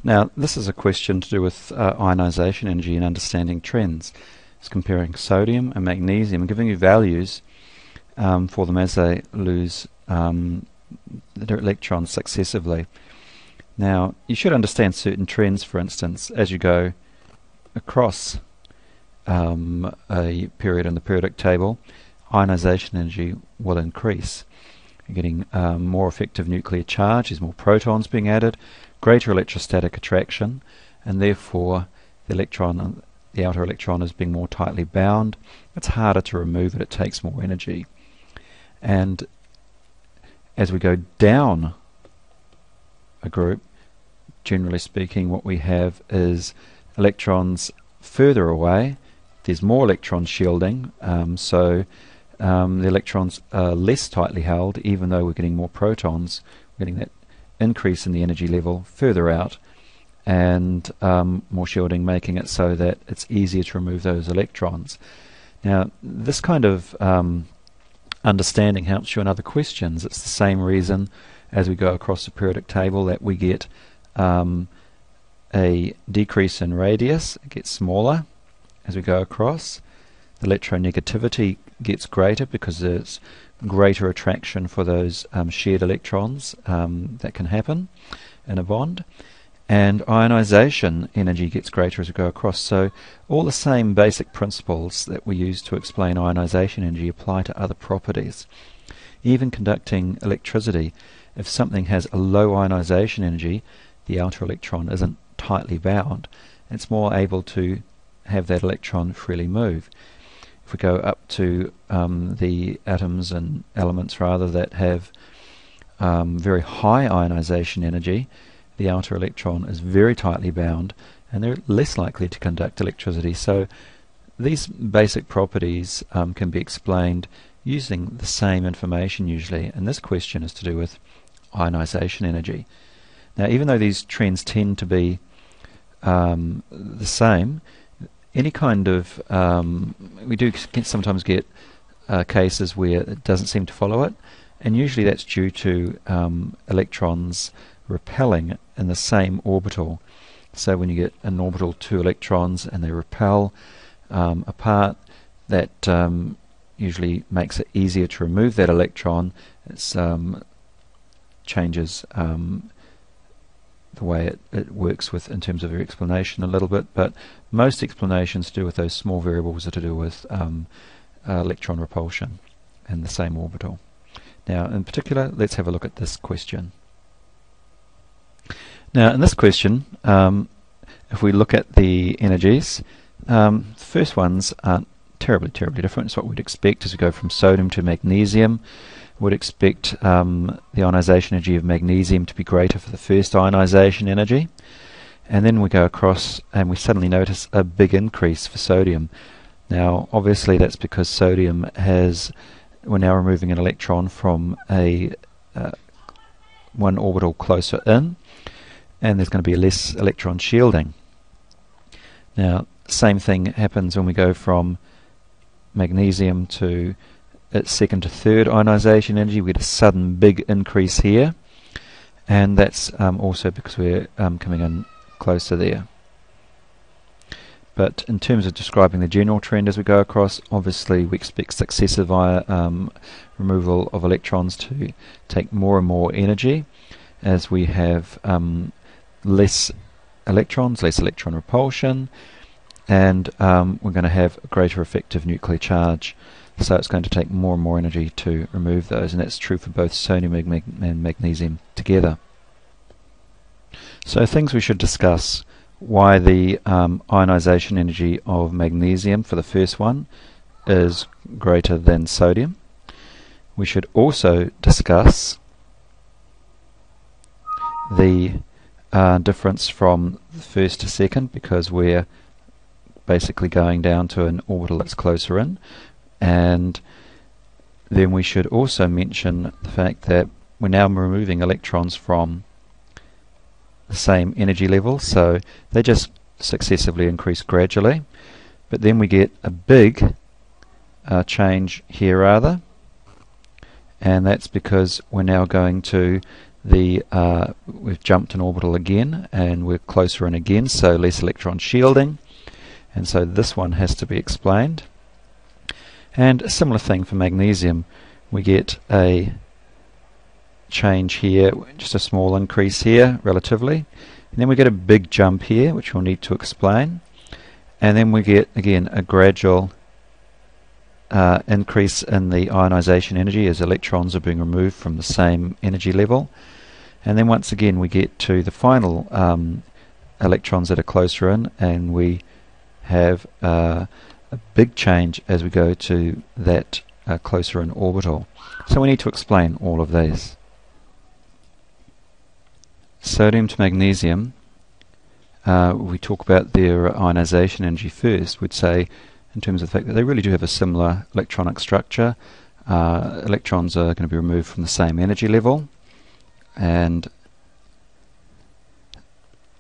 Now, this is a question to do with ionization energy and understanding trends. It's comparing sodium and magnesium and giving you values for them as they lose their electrons successively. Now, you should understand certain trends, for instance, as you go across a period in the periodic table, ionization energy will increase. You're getting more effective nuclear charge, there's more protons being added, greater electrostatic attraction, and therefore the outer electron is being more tightly bound. It's harder to remove it, it takes more energy. And as we go down a group, generally speaking, what we have is electrons further away. There's more electron shielding, so the electrons are less tightly held, even though we're getting more protons. We're getting that increase in the energy level further out, and more shielding, making it so that it's easier to remove those electrons. Now, this kind of understanding helps you in other questions. It's the same reason as we go across the periodic table that we get a decrease in radius. It gets smaller as we go across. The electronegativity gets greater because there's greater attraction for those shared electrons that can happen in a bond. And ionization energy gets greater as we go across. So all the same basic principles that we use to explain ionization energy apply to other properties. Even conducting electricity, if something has a low ionization energy, the outer electron isn't tightly bound. It's more able to have that electron freely move. If we go up to the atoms and elements rather that have very high ionization energy, the outer electron is very tightly bound and they're less likely to conduct electricity. So these basic properties can be explained using the same information usually, and this question is to do with ionization energy. Now, even though these trends tend to be the same, any kind of we do sometimes get cases where it doesn't seem to follow it, and usually that's due to electrons repelling in the same orbital. So when you get an orbital, two electrons, and they repel apart, that usually makes it easier to remove that electron. It changes the way it works with in terms of your explanation a little bit, but most explanations to do with those small variables are to do with electron repulsion in the same orbital. Now, in particular, let's have a look at this question. Now, in this question, if we look at the energies, the first ones aren't terribly different. It's what we'd expect as we go from sodium to magnesium. We'd expect the ionization energy of magnesium to be greater for the first ionization energy, and then we go across and we suddenly notice a big increase for sodium. Now, obviously that's because sodium we're now removing an electron from a one orbital closer in, and there's going to be less electron shielding. Now, same thing happens when we go from magnesium to its second to third ionization energy. We get a sudden big increase here, and that's also because we're coming in closer there. But in terms of describing the general trend as we go across, obviously we expect successive removal of electrons to take more and more energy as we have less electrons, less electron repulsion, and we're going to have a greater effective nuclear charge. So it's going to take more and more energy to remove those, and that's true for both sodium and magnesium together. So things we should discuss: why the ionization energy of magnesium for the first one is greater than sodium. We should also discuss the difference from the first to second, because we're basically going down to an orbital that's closer in. And then we should also mention the fact that we're now removing electrons from the same energy level, so they just successively increase gradually, but then we get a big change here rather, and that's because we're now going to we've jumped an orbital again, and we're closer in again, so less electron shielding, and so this one has to be explained. And a similar thing for magnesium, we get a change here, just a small increase here relatively, and then we get a big jump here which we'll need to explain, and then we get again a gradual increase in the ionization energy as electrons are being removed from the same energy level, and then once again we get to the final electrons that are closer in, and we have a big change as we go to that closer in orbital. So we need to explain all of these. Sodium to magnesium, we talk about their ionization energy first. We'd say, in terms of the fact that they really do have a similar electronic structure, electrons are going to be removed from the same energy level, and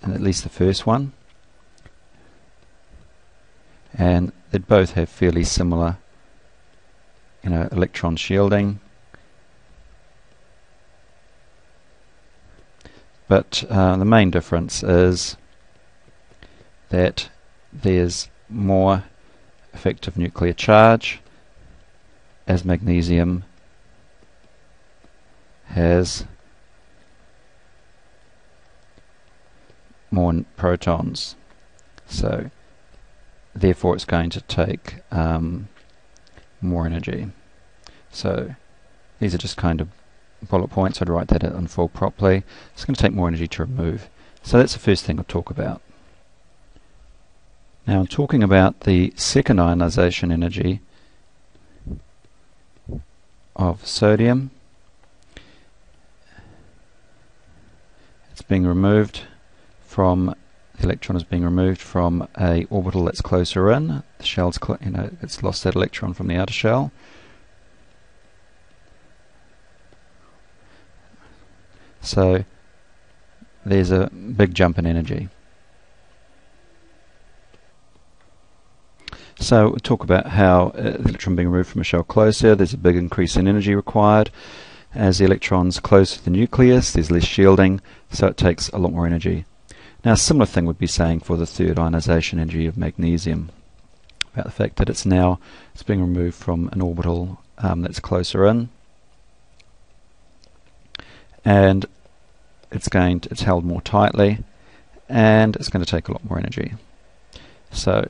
at least the first one, and they both have fairly similar, electron shielding. But the main difference is that there's more effective nuclear charge, as magnesium has more protons. So therefore it's going to take more energy. So these are just kind of bullet points. I'd write that in full properly. It's going to take more energy to remove. So that's the first thing I'll talk about. Now I'm talking about the second ionization energy of sodium. It's being removed from, the electron is being removed from a orbital that's closer in. The shell's, it's lost that electron from the outer shell. So there's a big jump in energy. So we'll talk about how the electron being removed from a shell closer, there's a big increase in energy required. As the electron's close to the nucleus, there's less shielding, so it takes a lot more energy. Now a similar thing would be saying for the third ionization energy of magnesium, about the fact that it's being removed from an orbital that's closer in, and it's held more tightly, and it's going to take a lot more energy. So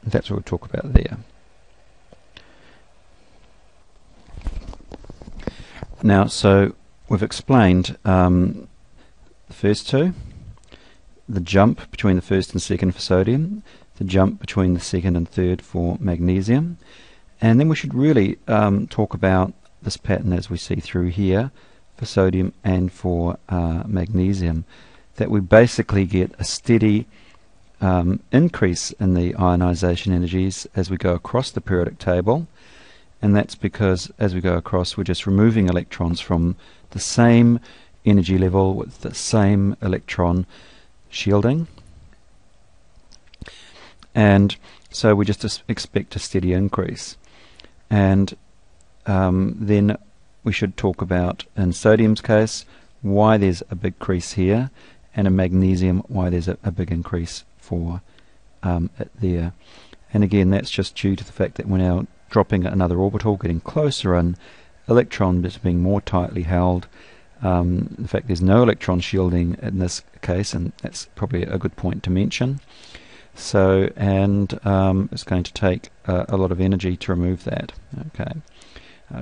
that's what we'll talk about there. Now, so we've explained the first two, the jump between the first and second for sodium, the jump between the second and third for magnesium, and then we should really talk about this pattern as we see through here for sodium and for magnesium, that we basically get a steady increase in the ionization energies as we go across the periodic table, and that's because as we go across we're just removing electrons from the same energy level with the same electron shielding, and so we just expect a steady increase. And then we should talk about, in sodium's case, why there's a big increase here, and in magnesium why there's a big increase for it there. And again, that's just due to the fact that we're now dropping another orbital, getting closer in, electrons being more tightly held. In fact, there's no electron shielding in this case, and that's probably a good point to mention. So, and it's going to take a lot of energy to remove that. Okay,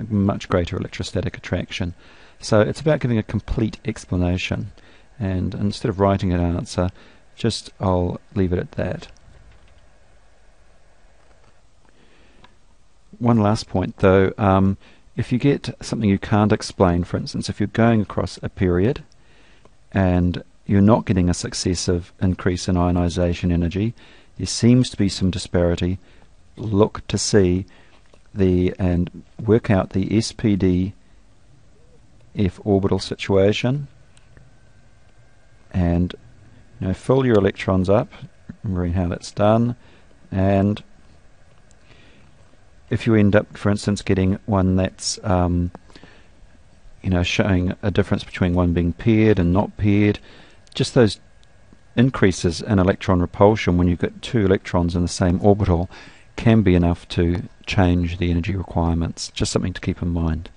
much greater electrostatic attraction. So it's about giving a complete explanation, and instead of writing an answer, I'll leave it at that. One last point though, if you get something you can't explain, for instance, if you're going across a period and you're not getting a successive increase in ionization energy, there seems to be some disparity, look to see and work out the SPD F orbital situation, and fill your electrons up, remembering how that's done, and if you end up, for instance, getting one that's showing a difference between one being paired and not paired. Just those increases in electron repulsion when you've got two electrons in the same orbital can be enough to change the energy requirements. Just something to keep in mind.